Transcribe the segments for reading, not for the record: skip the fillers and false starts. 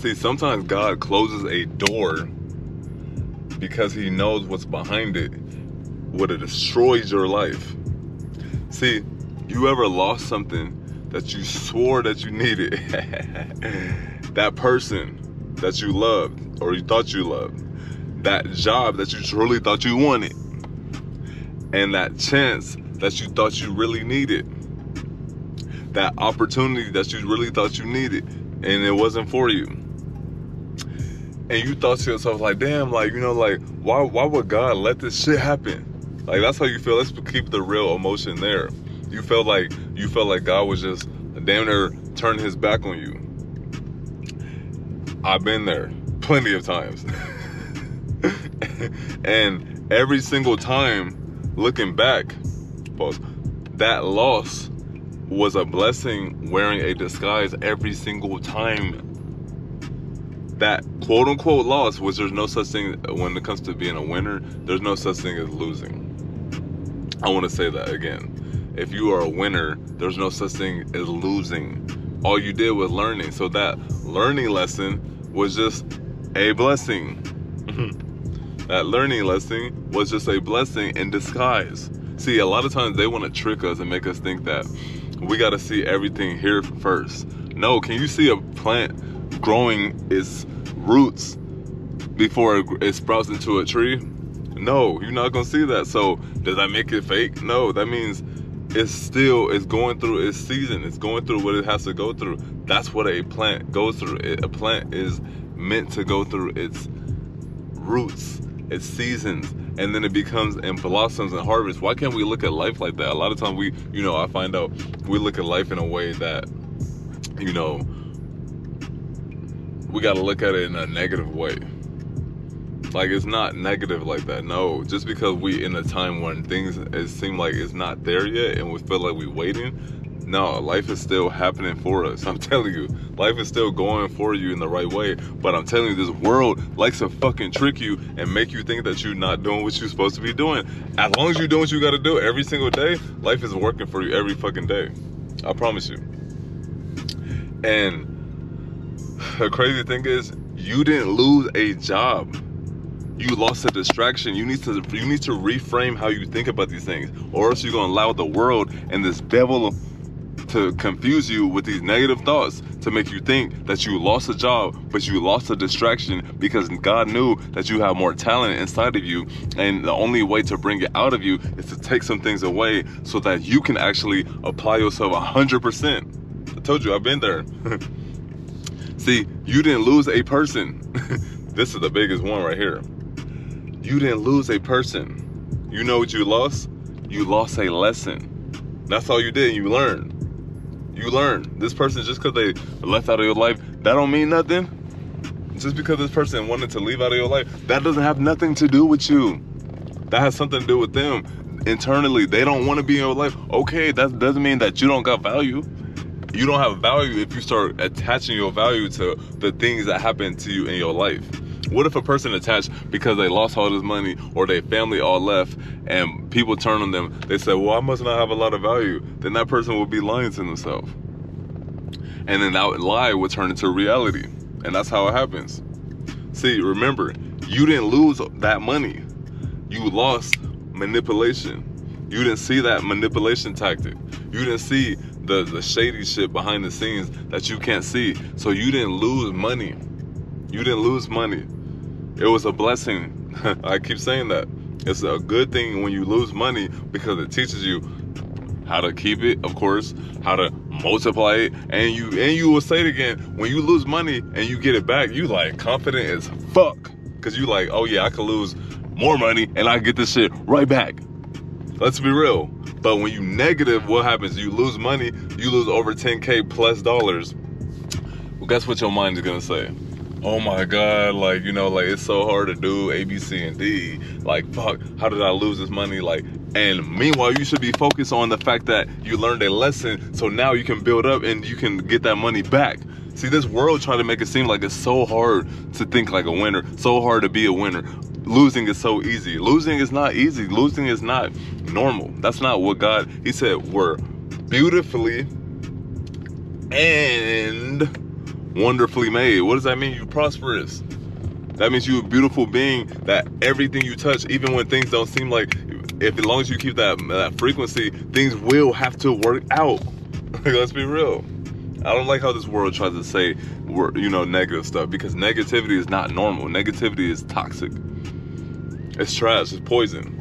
See, sometimes God closes a door because he knows what's behind it would have destroyed your life. See, you ever lost something that you swore that you needed? That person that you loved or you thought you loved, that job that you truly thought you wanted, and that chance that you thought you really needed, that opportunity that you really thought you needed, and it wasn't for you. And you thought to yourself, like, damn, like, you know, like, why would God let this shit happen? Like, that's how you feel. Let's keep the real emotion there. You felt like God was just damn near turning his back on you. I've been there plenty of times. And every single time, looking back, that loss was a blessing wearing a disguise every single time. That quote unquote loss, which there's no such thing when it comes to being a winner, there's no such thing as losing. I want to say that again. If you are a winner, there's no such thing as losing. All you did was learning. So that learning lesson was just a blessing. That learning lesson was just a blessing in disguise. See, a lot of times they want to trick us and make us think that we got to see everything here first. No, can you see a plant growing its roots before it sprouts into a tree? No, you're not going to see that. So does that make it fake? No, that means it's going through its season. It's going through what it has to go through. That's what a plant goes through. A plant is meant to go through its roots, its seasons, and then it becomes and blossoms and harvests. Why can't we look at life like that? A lot of times I find out we look at life in a way that, we got to look at it in a negative way. Like, it's not negative like that. No, just because we in a time when things, it seem like it's not there yet and we feel like we waiting. No, life is still happening for us. I'm telling you, life is still going for you in the right way. But I'm telling you, this world likes to fucking trick you and make you think that you're not doing what you're supposed to be doing. As long as you're doing what you got to do every single day, life is working for you every fucking day. I promise you. And the crazy thing is, you didn't lose a job. You lost a distraction. You need to reframe how you think about these things, or else you're gonna allow the world and this devil to confuse you with these negative thoughts to make you think that you lost a job, but you lost a distraction because God knew that you have more talent inside of you, and the only way to bring it out of you is to take some things away so that you can actually apply yourself 100%. I told you, I've been there. See, you didn't lose a person. This is the biggest one right here. You didn't lose a person. You know what you lost? You lost a lesson. That's all you did. You learned. You learned. This person, just because they left out of your life, that don't mean nothing. Just because this person wanted to leave out of your life, that doesn't have nothing to do with you. That has something to do with them. Internally, they don't want to be in your life. Okay, that doesn't mean that you don't got value. You don't have value if you start attaching your value to the things that happen to you in your life. What if a person attached because they lost all this money or their family all left and people turn on them, they say, well, I must not have a lot of value. Then that person will be lying to themselves. And then that lie will turn into reality. And that's how it happens. See, remember, you didn't lose that money. You lost manipulation. You didn't see that manipulation tactic. You didn't see the shady shit behind the scenes that you can't see. So you didn't lose money. You didn't lose money. It was a blessing. I keep saying that. It's a good thing when you lose money because it teaches you how to keep it, of course, how to multiply it, and you will say it again. When you lose money and you get it back, you like confident as fuck. Cause you like, oh yeah, I could lose more money and I get this shit right back. Let's be real. But when you negative, what happens? You lose money, you lose over 10K plus dollars. Well, guess what your mind is gonna say? Oh my God, like, it's so hard to do A, B, C, and D. Like, fuck, how did I lose this money? Like, and meanwhile, you should be focused on the fact that you learned a lesson, so now you can build up and you can get that money back. See, this world trying to make it seem like it's so hard to think like a winner, so hard to be a winner. Losing is so easy. Losing is not easy. Losing is not normal. That's not what God, he said, we're beautifully and wonderfully made. What does that mean? You prosperous. That means you a beautiful being, that everything you touch, even when things don't seem like, if as long as you keep that frequency, things will have to work out. Let's be real. I don't like how this world tries to say, negative stuff, because negativity is not normal. Negativity is toxic. It's trash. It's poison.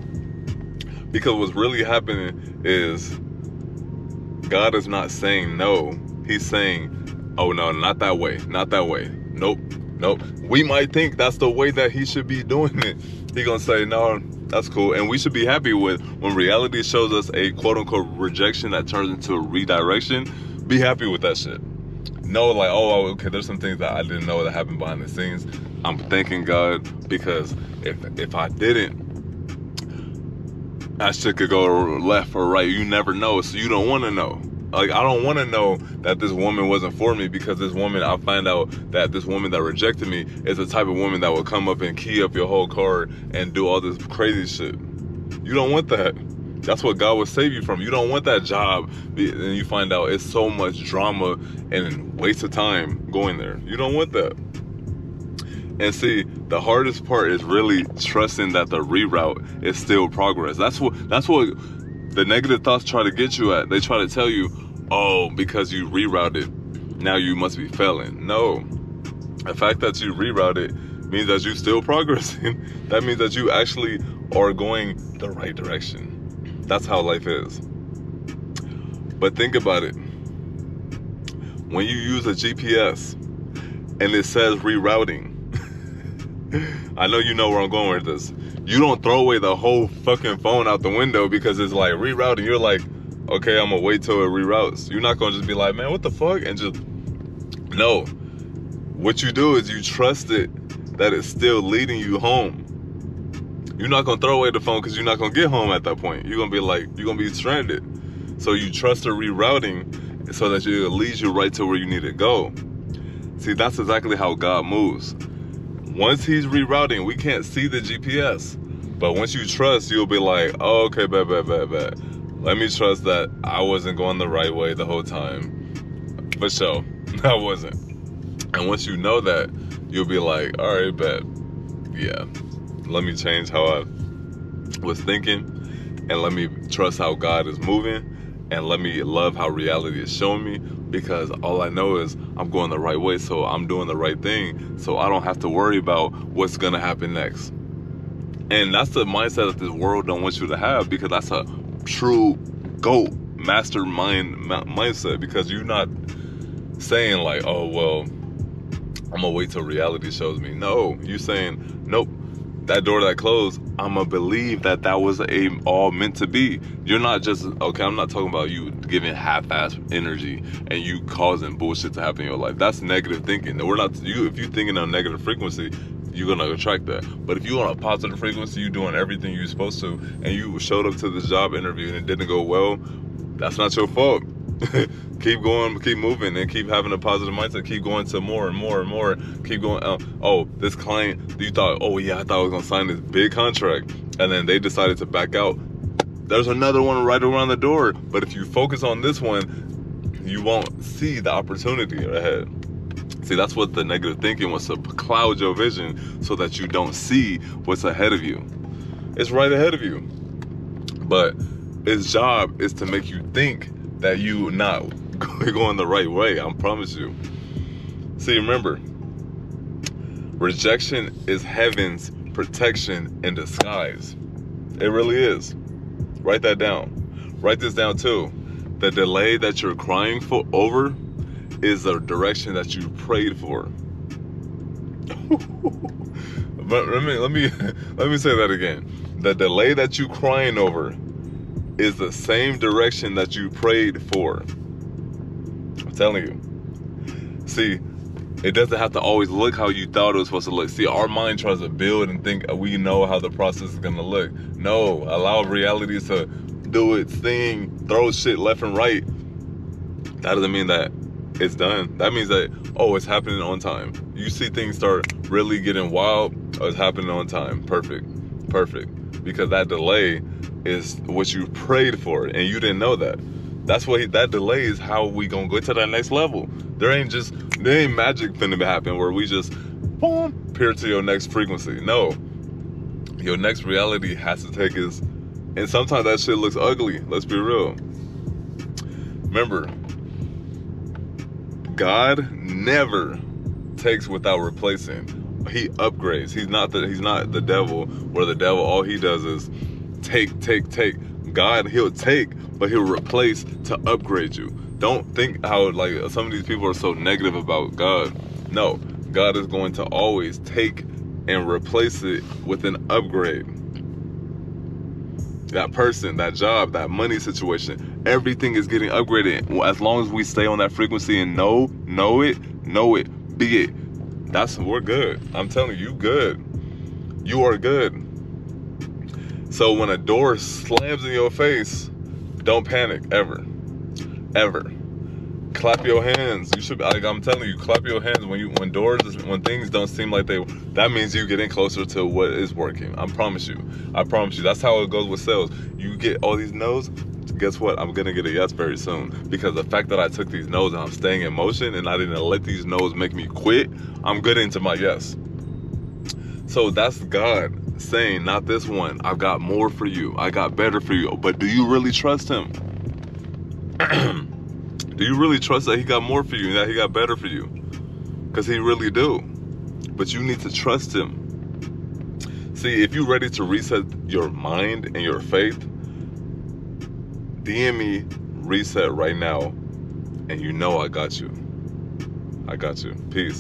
Because what's really happening is God is not saying no. He's saying, oh no, not that way. Not that way. Nope. We might think that's the way that he should be doing it. He gonna say, no, that's cool. And we should be happy with when reality shows us a quote unquote rejection that turns into a redirection. Be happy with that shit. Know like, oh, okay, there's some things that I didn't know that happened behind the scenes. I'm thanking God, because if I didn't, that shit could go left or right. You never know, so you don't want to know. Like, I don't want to know that this woman wasn't for me, because this woman, I find out that this woman that rejected me is the type of woman that will come up and key up your whole car and do all this crazy shit. You don't want that. That's what God will save you from. You don't want that job, and you find out it's so much drama and waste of time going there. You don't want that. And see, the hardest part is really trusting that the reroute is still progress. That's what the negative thoughts try to get you at. They try to tell you, oh, because you rerouted, now you must be failing. No. The fact that you rerouted means that you're still progressing. That means that you actually are going the right direction. That's how life is. But think about it. When you use a GPS and it says rerouting, I know you know where I'm going with this. You don't throw away the whole fucking phone out the window because it's like rerouting. You're like, okay, I'm gonna wait till it reroutes. You're not gonna just be like, man, what the fuck? And just, no. What you do is you trust it that it's still leading you home. You're not gonna throw away the phone because you're not gonna get home at that point. You're gonna be stranded. So you trust the rerouting so that it leads you right to where you need to go. See, that's exactly how God moves. Once he's rerouting, we can't see the GPS. But once you trust, you'll be like, oh, okay, bet. Let me trust that I wasn't going the right way the whole time. For sure, I wasn't. And once you know that, you'll be like, all right, bet. Yeah, let me change how I was thinking, and let me trust how God is moving, and let me love how reality is showing me, because all I know is I'm going the right way, so I'm doing the right thing, so I don't have to worry about what's gonna happen next. And that's the mindset that this world don't want you to have, because that's a true GOAT mastermind mindset, because you're not saying like, oh, well, I'm gonna wait till reality shows me. No, you're saying, nope, that door that closed, I'm gonna believe that was all meant to be. You're not just, okay, I'm not talking about you giving half-ass energy and you causing bullshit to happen in your life. That's negative thinking. If you're thinking on a negative frequency, you're gonna attract that. But if you're on a positive frequency, you're doing everything you're supposed to, and you showed up to this job interview and it didn't go well, that's not your fault. Keep going, keep moving, and keep having a positive mindset. Keep going to more and more and more. Keep going. Oh, this client, you thought, oh yeah, I thought I was gonna sign this big contract, and then they decided to back out. There's another one right around the door. But if you focus on this one, you won't see the opportunity ahead. See, that's what the negative thinking wants to cloud your vision so that you don't see what's ahead of you. It's right ahead of you. But its job is to make you think that you not going the right way. I promise you. See, remember, rejection is heaven's protection in disguise. It really is. Write that down. Write this down too. The delay that you're crying over is the direction that you prayed for. But let me say that again. The delay that you crying over is the same direction that you prayed for. I'm telling you. See, it doesn't have to always look how you thought it was supposed to look. See, our mind tries to build and think we know how the process is gonna look. No, allow reality to do its thing, throw shit left and right. That doesn't mean that it's done. That means that, oh, it's happening on time. You see things start really getting wild, oh, it's happening on time. Perfect. Because that delay is what you prayed for, and you didn't know that. That's what that delay is how we gonna go to that next level. There ain't just There ain't magic finna happen where we just boom peer to your next frequency. No, your next reality has to take us, and sometimes that shit looks ugly. Let's be real. Remember, God never takes without replacing. He upgrades. He's not the devil, where the devil all he does is take. God, he'll take, but he'll replace to upgrade you. Don't think how like some of these people are so negative about God. No, God is going to always take and replace it with an upgrade. That person, that job, that money situation, everything is getting upgraded. As long as we stay on that frequency and know it, be it. We're good. I'm telling you, good. You are good. So when a door slams in your face, don't panic, ever. Clap your hands. You should, like I'm telling you, clap your hands when things don't seem like they. That means you getting closer to what is working. I promise you. That's how it goes with sales. You get all these no's. Guess what? I'm gonna get a yes very soon, because the fact that I took these no's and I'm staying in motion and I didn't let these no's make me quit, I'm good into my yes. So that's God saying, not this one. I've got more for you. I got better for you. But do you really trust him? Do you really trust that he got more for you and that he got better for you? Because he really do. But you need to trust him. See, if you're ready to reset your mind and your faith, DM me reset right now, and you know I got you. Peace.